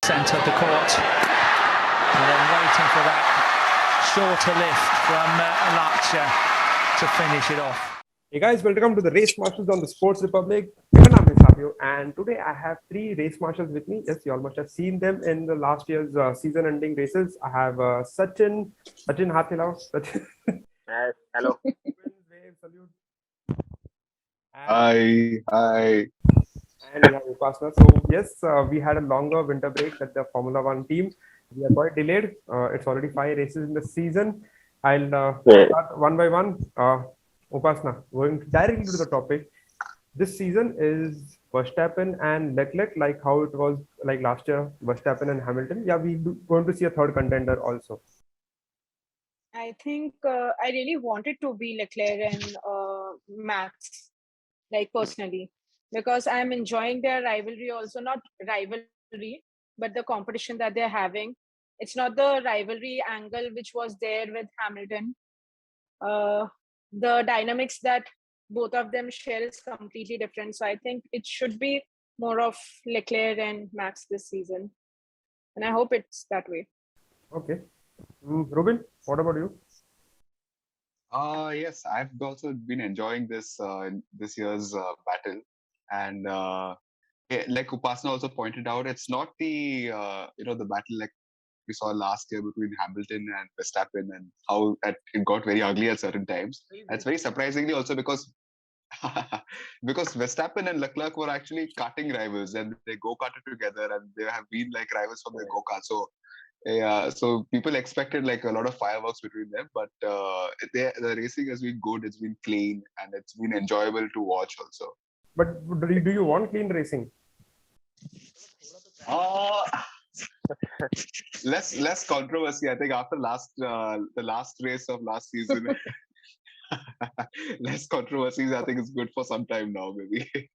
centre of the court, and then waiting for that shorter lift from Leclerc to finish it off. Hey guys, welcome to the Race Marshals on the Sports Republic. My name is Fabio, and today I have three race marshals with me. Yes, you all must have seen them in the last year's season-ending races. I have Sachin Hathilao. Sachin. Yes, hello. Wave, salute. Hi. And we have Upasna. So yes, we had a longer winter break at the Formula One team. We are quite delayed. It's already 5 races in the season. I'll start one by one. Upasna, going directly to the topic. This season is Verstappen and Leclerc, like how it was like last year, Verstappen and Hamilton. Yeah, we're going to see a third contender also. I think I really wanted to be Leclerc and Max, like personally, because I'm enjoying their rivalry also, not rivalry, but the competition that they're having. It's not the rivalry angle which was there with Hamilton. The dynamics that both of them share is completely different. So I think it should be more of Leclerc and Max this season. And I hope it's that way. Okay. Ruben, what about you? Yes, I've also been enjoying this year's battle, and like Upasana also pointed out, it's not the the battle like we saw last year between Hamilton and Verstappen, and how it got very ugly at certain times. That's very surprisingly also because because Verstappen and Leclerc were actually karting rivals, and they go-karted together, and they have been like rivals from the go-kart. So yeah, so people expected like a lot of fireworks between them, but the racing has been good. It's been clean, and it's been enjoyable to watch also. But do you want clean racing? Less controversy. I think after the last race of last season, less controversies. I think it's good for some time now, maybe.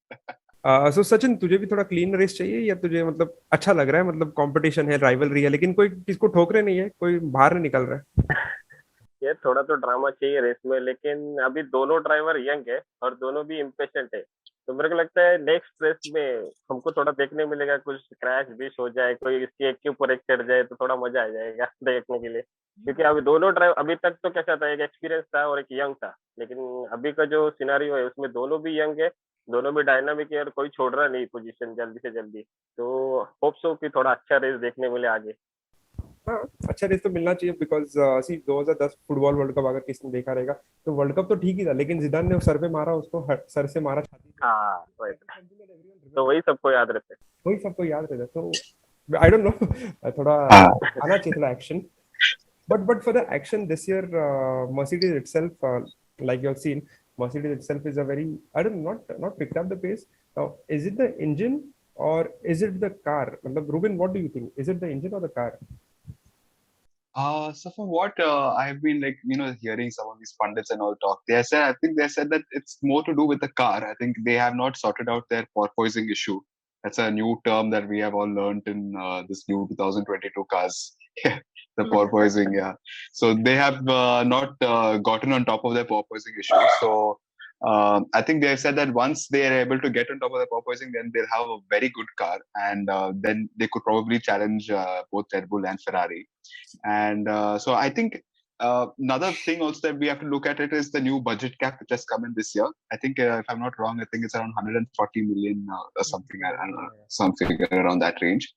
So Sachin, तुझे भी थोड़ा clean race चाहिए या तुझे मतलब अच्छा लग रहा है, मतलब कंपटीशन है, राइवलरी है, लेकिन कोई किसको ठोक रहे नहीं है, कोई बाहर नहीं निकल रहा है? ये थोड़ा तो ड्रामा चाहिए रेस में, लेकिन अभी दोनों ड्राइवर यंग है और दोनों भी इम्पेशेंट है, तो मेरे को लगता है नेक्स्ट रेस में हमको थोड़ा देखने मिलेगा, कुछ क्रैश बिश हो जाए, कोई इसके एक के ऊपर एक चढ़ जाए तो थोड़ा मजा आ जाएगा देखने के लिए, क्योंकि अभी दोनों ड्राइवर अभी तक तो कैसा था, एक एक्सपीरियंस था और एक यंग था, लेकिन अभी का जो सिनारियो है उसमें दोनों भी यंग है, दोनों भी डायनामिक है और कोई छोड़ रहा नहीं पोजीशन जल्दी से जल्दी, तो होप सो कि थोड़ा अच्छा रेस देखने मिले आगे। हाँ, अच्छा रेस तो मिलना चाहिए, बिकॉज 2010 फुटबॉल वर्ल्ड कप अगर किसने देखा रहेगा तो वर्ल्ड कप तो ठीक ही था, लेकिन जिदान ने सर पे मारा, उसको सर से मारा छाती। हाँ, तो वही सबको याद रहता, तो आई डोंट नो, थोड़ा आना चाहिए थोड़ा action, but for the action this year, Mercedes itself, like you have seen, Mercedes itself is a very, I don't know, not picked up the pace. Now, is it the engine or is it the car? Ruben, what do you think? Is it the engine or the car? So from what I've been like, hearing some of these pundits and all talk, they said that it's more to do with the car. I think they have not sorted out their porpoising issue. That's a new term that we have all learned in this new 2022 cars. The porpoising, yeah. So they have not gotten on top of their porpoising issue. So I think they have said that once they are able to get on top of the porpoising, then they'll have a very good car, and then they could probably challenge both Red Bull and Ferrari. And so I think another thing also that we have to look at it is the new budget cap which has come in this year. I think if I'm not wrong, I think it's around 140 million or something, I don't know, some figure around that range.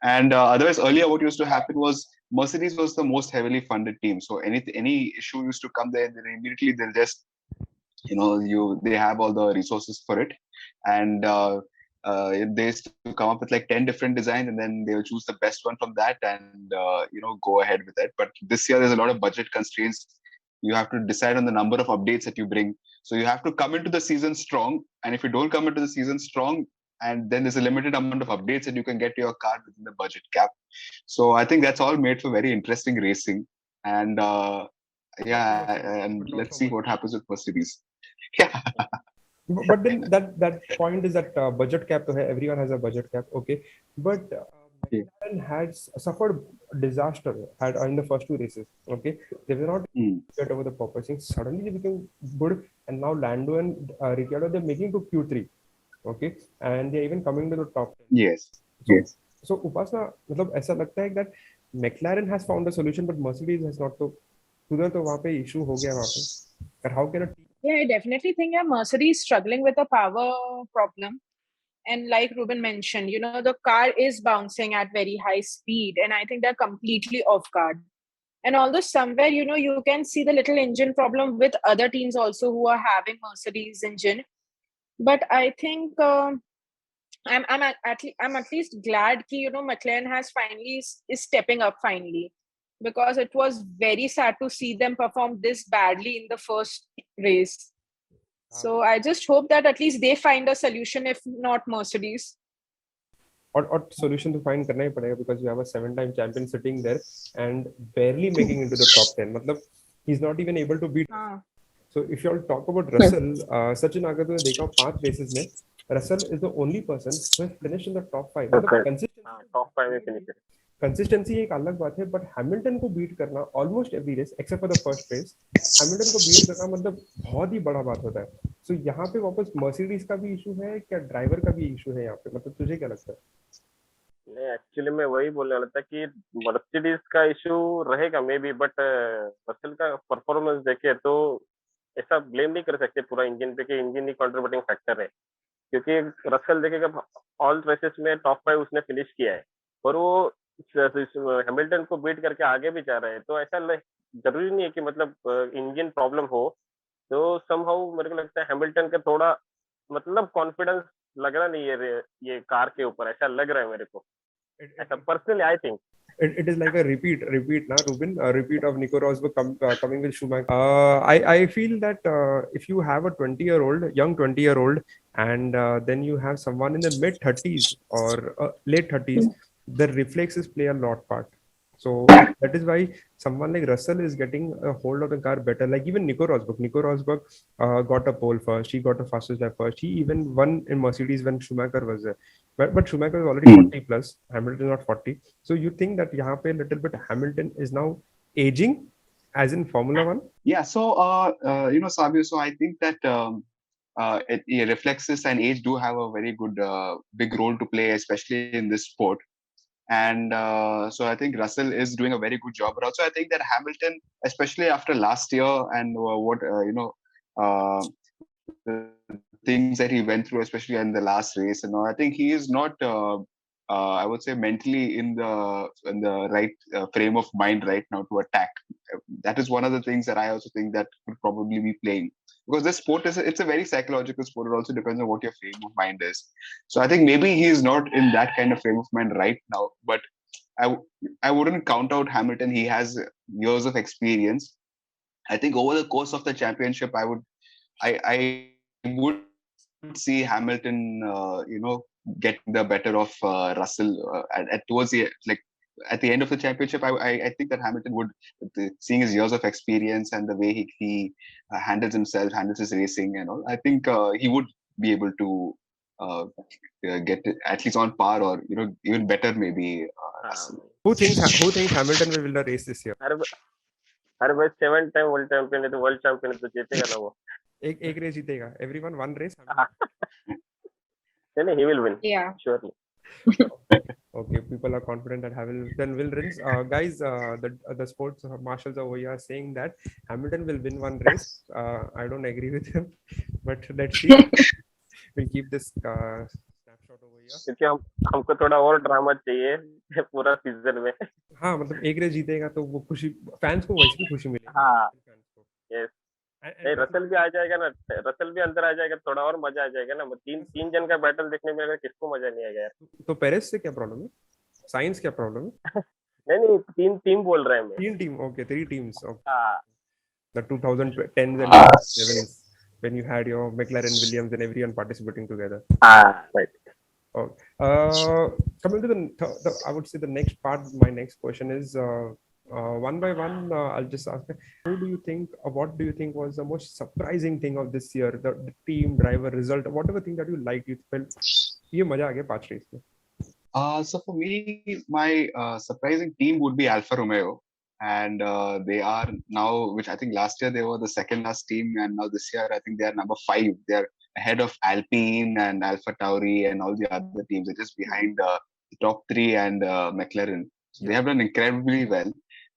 And otherwise, earlier what used to happen was Mercedes was the most heavily funded team. So any issue used to come there, then immediately they'll just, they have all the resources for it. And they used to come up with like 10 different designs, and then they will choose the best one from that and, go ahead with it. But this year, there's a lot of budget constraints. You have to decide on the number of updates that you bring. So you have to come into the season strong. And if you don't come into the season strong, and then there's a limited amount of updates that you can get to your car within the budget cap. So I think that's all made for very interesting racing. And and let's see what happens with Mercedes. Yeah. But then that point is that budget cap, everyone has a budget cap, okay. But McLaren had suffered disaster in the first 2 races, okay. They were not get over the porpoising. Suddenly they became good, and now Lando and Ricciardo, they're making to Q3. Okay, and they're even coming to the top 10. Yes. So, yes. So Upasna, मतलब ऐसा लगता है that McLaren has found a solution, but Mercedes has not. तो उधर तो वहाँ पे issue हो गया वहाँ पे. But how can a team? Yeah, I definitely think Mercedes struggling with a power problem. And like Ruben mentioned, the car is bouncing at very high speed, and I think they're completely off guard. And although somewhere, you can see the little engine problem with other teams also who are having Mercedes engine. But I think I'm at least glad that McLaren has finally is stepping up finally, because it was very sad to see them perform this badly in the first race. So I just hope that at least they find a solution, if not Mercedes. Or solution to find करना ही पड़ेगा, because you have a 7-time champion sitting there and barely making into the top 10. मतलब he's not even able to beat. So if you all talk about Russell, Sachin, अगर तुमने देखा 5 races में, Russell is the only person who has finished in the top 5. मतलब consistency. Top 5 में finish है. Consistency एक अलग बात है, बट हैमिल्टन को बीट करना almost every race except for the first race, Hamilton को बीट करना मतलब बहुत ही बड़ा बात होता है. सो यहाँ पे वापस मर्सिडीज का भी इशू है क्या, ड्राइवर का भी इशू है यहाँ पे, मतलब तुझे क्या लगता है? नहीं, एक्चुअली मैं वही बोलने वाला था कि मर्सिडीज का इशू रहेगा मे बी, बट रसेल का परफॉर्मेंस देखे तो ऐसा ब्लेम नहीं कर सकते पूरा इंजन पे कि इंजन ही कंट्रीब्यूटिंग फैक्टर है, क्योंकि रसेल देखेगा ऑल रेसेस में टॉप 5 उसने फिनिश किया है और वो हैमिल्टन को बीट करके आगे भी जा रहे हैं. तो ऐसा जरूरी नहीं है कि मतलब इंजन प्रॉब्लम हो. तो समहाउ मेरे को लगता है हैमिल्टन का थोड़ा मतलब कॉन्फिडेंस लग रहा नहीं है ये कार के ऊपर, ऐसा लग रहा है मेरे को, ऐसा personally I think. It is like a repeat now, Ruben, a repeat of Nico Rosberg coming with Schumacher. I feel that if you have a 20-year-old, young 20-year-old, and then you have someone in the mid 30s or late 30s, the reflexes play a lot part. So that is why someone like Russell is getting a hold of the car better. Like even Nico Rosberg got a pole first. He got a fastest lap first. He even won in Mercedes when Schumacher was there. But Schumacher is already 40 plus. Hamilton is not 40. So you think that यहाँ पे little bit Hamilton is now aging, as in Formula One? Yeah. So Sabio. So I think that reflexes and age do have a very good big role to play, especially in this sport. And so I think Russell is doing a very good job. But also I think that Hamilton, especially after last year and the things that he went through, especially in the last race, I think he is not, I would say, mentally in the right frame of mind right now to attack. That is one of the things that I also think that could probably be playing, because this sport it's a very psychological sport. It also depends on what your frame of mind is. So I think maybe he's not in that kind of frame of mind right now, but I wouldn't count out Hamilton. He has years of experience. I think over the course of the championship, I would see Hamilton, getting the better of Russell towards at the end of the championship. I think that Hamilton would, seeing his years of experience and the way he handles himself, handles his racing and all, I think he would be able to get at least on par or even better maybe. Russell. Who thinks Hamilton will win the race this year? अरे भाई 7 time world champion है, तो world champion है तो जीतेगा ना वो. एक रेस जीतेगा. Everyone one race. नहीं, he will win. Yeah. Surely. Okay, people are confident that Hamilton will win. Guys, the sports marshals over here are saying that Hamilton will win one race. I don't agree with him, but let's see. We'll keep this snapshot over here. क्योंकि हमको थोड़ा और drama चाहिए पूरा season में. हाँ, मतलब एक रेस जीतेगा तो वो खुशी, फैंस को वैसे भी खुशी मिलेगी. हाँ, यस. रसल भी आ जाएगा ना, रसल भी अंदर आ जाएगा, थोड़ा और मजा आ जाएगा ना. तीन जन का बैटल देखने में किसको मजा नहीं आएगा यार. तो पेरेस से क्या प्रॉब्लम है? साइंस क्या प्रॉब्लम है? नहीं, 3 टीम बोल रहे हैं मैं. 3 टीम, ओके, 3 टीम्स. हाँ. The 2010s and 2011s when you had your McLaren, Williams and everyone participating together. Right. Okay. Coming to I would say the next part, my next question is one by one. I'll just ask, what do you think was the most surprising thing of this year? The team, driver, result, whatever thing that you liked, you felt, ये मजा आ गया 5 race में. So for me, my surprising team would be Alfa Romeo. And they are now, which I think last year they were the second last team, and now this year I think they are number 5. They are ahead of Alpine and Alpha Tauri and all the other teams. They're just behind top three and McLaren. So they have done incredibly well.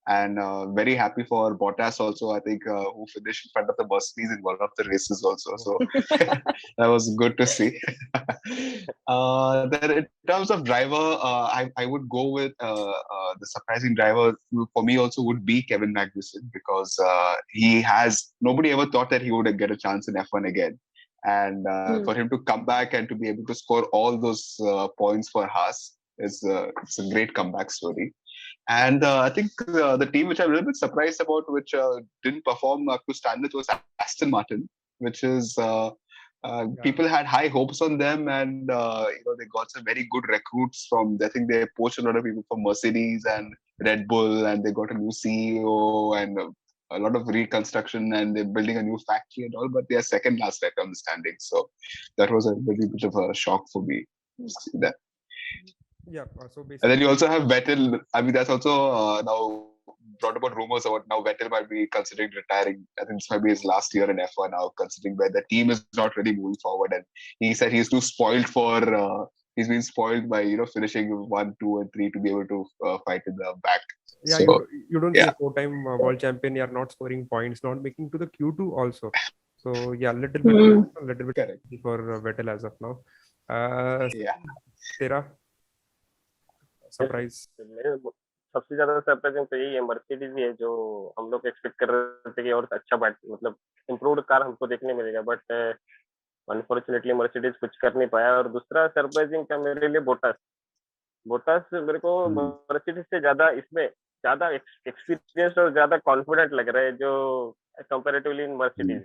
And very happy for Bottas also, I think, who finished in front of the Mercedes in one of the races also. So that was good to see. Then in terms of driver, I would go with the surprising driver for me also would be Kevin Magnussen, because nobody ever thought that he would get a chance in F1 again. And for him to come back and to be able to score all those points for Haas it's a great comeback story. And I think the team which I'm a little bit surprised about, which didn't perform up to standards, was Aston Martin, which is people had high hopes on them, and they got some very good recruits from. I think they poached a lot of people from Mercedes and Red Bull, and they got a new CEO and a lot of reconstruction, and they're building a new factory and all. But they are second last right on the standings, so that was a very bit of a shock for me to see that. Yeah, so basically, and then you also have Vettel. I mean, that's also now brought about rumors about now Vettel might be considering retiring. I think this might be his last year in F1 now, considering where the team is not really moving forward. And he said he's too spoiled for. He's been spoiled by finishing 1, 2, and 3 to be able to fight in the back. Yeah, so, you don't see a 4-time world champion. You are not scoring points, not making to the Q2 also. So yeah, little bit correct for Vettel as of now. Tera surprise सबसे ज्यादा surprising तो यही है, Mercedes ही है, जो हम लोग expect कर रहे थे कि और अच्छा मतलब इम्प्रूव्ड कार हमको देखने मिलेगा, बट अनफॉर्चुनेटली मर्सिडीज कुछ कर नहीं पाया. और दूसरा सरप्राइजिंग था मेरे लिए बोटास मेरे को मर्सिडीज से ज्यादा इसमें ज्यादा एक्सपीरियंस्ड और ज्यादा कॉन्फिडेंट लग रहा है जो कंपैरेटिवली इन मर्सिडीज.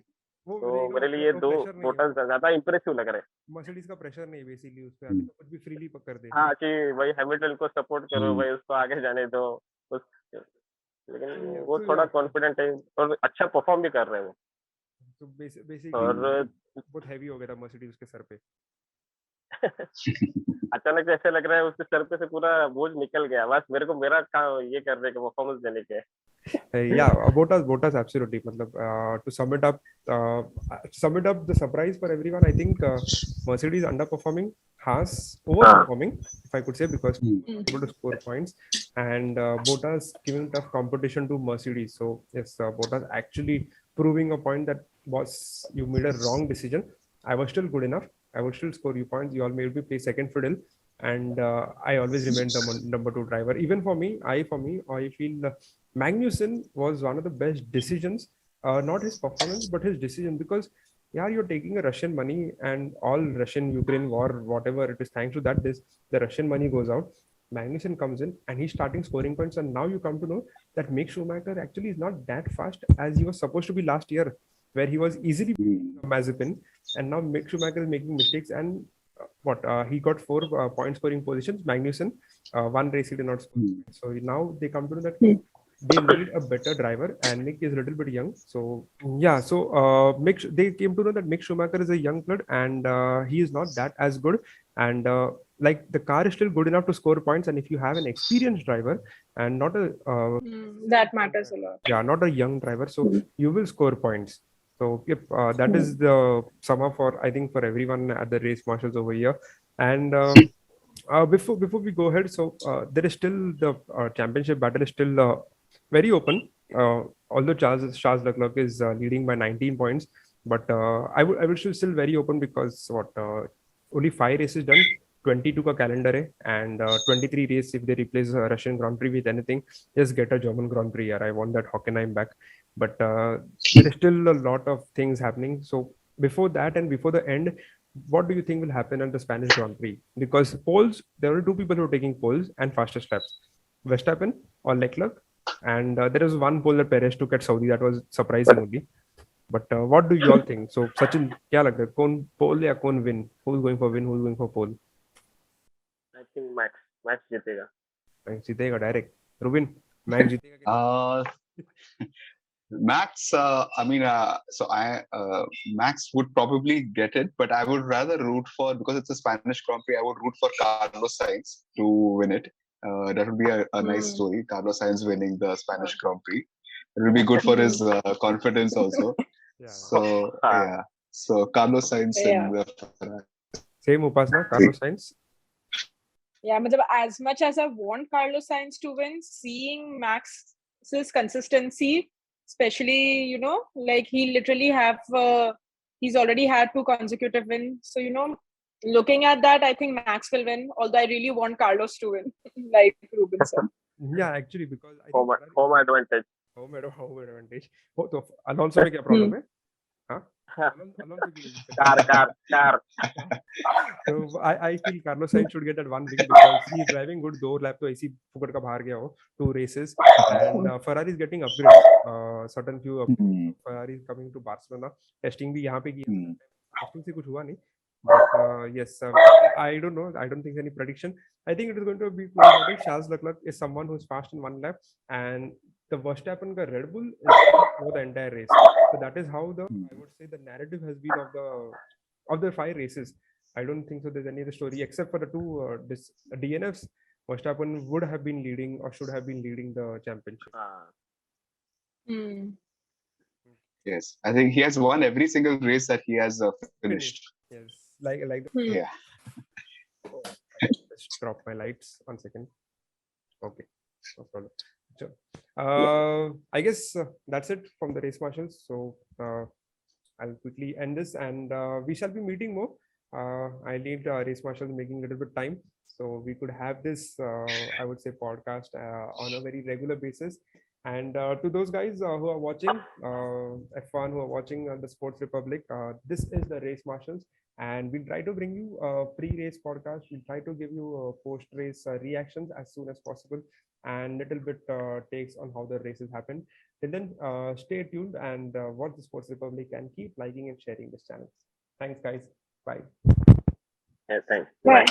तो मेरे लिए दो बोटास ज्यादा इंप्रेसिव लग रहे हैं. मर्सिडीज का प्रेशर नहीं बेसिकली उस पे, अभी तो कुछ भी फ्रीली कर दे. हाँ कि भाई हैमिल्टन को सपोर्ट करो, भाई उसको आगे जाने दो, लेकिन वो थोड़ा कॉन्फिडेंट है और अच्छा परफॉर्म भी कर रहे हैं वो. तो बेसिकली बहुत हैवी हो गया था मर्सिडीज के सर पे. अचानक ऐसे लग रहा है उसके सर पे से पूरा बोझ निकल गया, बस मेरे को मेरा काम ये करने के परफॉर्मेंस देने के. Yeah, Bottas absolutely. To sum it up, the surprise for everyone, I think Mercedes underperforming, Haas overperforming, if I could say, because able to score points, and Bottas giving tough competition to Mercedes. So yes, Bottas actually proving a point that boss, you made a wrong decision. I was still good enough. I would still score you points. You all made me play second fiddle, and I always remained the number 2 driver. Even for me, I feel Magnussen was one of the best decisions. Not his performance, but his decision, because you're taking a Russian money and all Russian-Ukraine war, whatever it is, thanks to that, the Russian money goes out. Magnussen comes in and he's starting scoring points, and now you come to know that Mick Schumacher actually is not that fast as he was supposed to be last year, where he was easily Mazepin, and now Mick Schumacher is making mistakes, and he got 4 point scoring positions. Magnussen, 1 race he did not score. So now they come to know that they need a better driver, and Mick is a little bit young. So yeah, so they came to know that Mick Schumacher is a young blood, and he is not that as good, and like the car is still good enough to score points. And if you have an experienced driver and not a that matters a lot. Yeah, not a young driver, so you will score points. So yep, that is the summer for, I think, for everyone at the Race Marshals over here. And before we go ahead, so there is still the championship battle is still very open. Although Charles Leclerc is leading by 19 points, but I would still very open, because only 5 races done, 22 ka calendar hai, and 23 race if they replace Russian Grand Prix with anything, just get a German Grand Prix. I want that Hockenheim back. But there is still a lot of things happening. So before that and before the end, what do you think will happen at the Spanish Grand Prix? Because polls, there are 2 people who are taking polls and fastest laps, Verstappen or Leclerc. And there is 1 poll that Perez took at Saudi, that was surprising only. But what do you all think? So Sachin, kya lagta hai? Kon pole ya kon win? Who's going for win? Who's going for pole? I think Max जीतेगा. Max जीतेगा direct. Rubin, Max जीतेगा. Max, Max would probably get it, but I would rather root for, because it's a Spanish Grand Prix, I would root for Carlos Sainz to win it. That would be a nice story. Carlos Sainz winning the Spanish Grand Prix. It will be good for his confidence also. So Carlos Sainz in the Ferrari. Same Upasna, Carlos Sainz. Yeah, but as much as I want Carlos Sainz to win, seeing Max's consistency, especially, you know, like he literally he's already had 2 consecutive wins. So, you know, looking at that, I think Max will win, although I really want Carlos to win, like Ruben said. Yeah, actually, because I think home advantage. home advantage. Oh, तो Alonso में क्या problem है? हाँ? Alonso की वजह से. car. So I feel Carlos Sainz should get that one win because he's driving good. 2 lap तो ऐसी फुकट का बाहर गया हो 2 races, and Ferrari is getting upgrades. Certain few upgrades. Ferrari is coming to Barcelona. Testing भी यहाँ पे की. Testing से कुछ हुआ नहीं. But yes, I don't know. I don't think any prediction. I think it is going to be close. Charles Leclerc is someone who's fast in 1 lap, and the Verstappen ka Red Bull is for the entire race. So that is how I would say the narrative has been of the 5 races. I don't think so there's any other story except for the 2 DNFs. Verstappen would have been leading or should have been leading the championship. Yes, I think he has won every single race that he has finished. Yes, like Yeah. Let's drop my lights 1 second. Okay, no problem. So, I guess that's it from the Race Marshals. So I'll quickly end this, and we shall be meeting more. I need Race Marshals making a little bit time, so we could have this, I would say, podcast on a very regular basis. And to those guys who are watching F1, who are watching the Sports Republic, this is the Race Marshals, and we'll try to bring you a pre-race podcast. We'll try to give you post-race reactions as soon as possible, and little bit takes on how the races happen. Till then, stay tuned and watch the Sports Republic, and keep liking and sharing this channel. Thanks, guys. Bye. Yeah, thanks. Bye.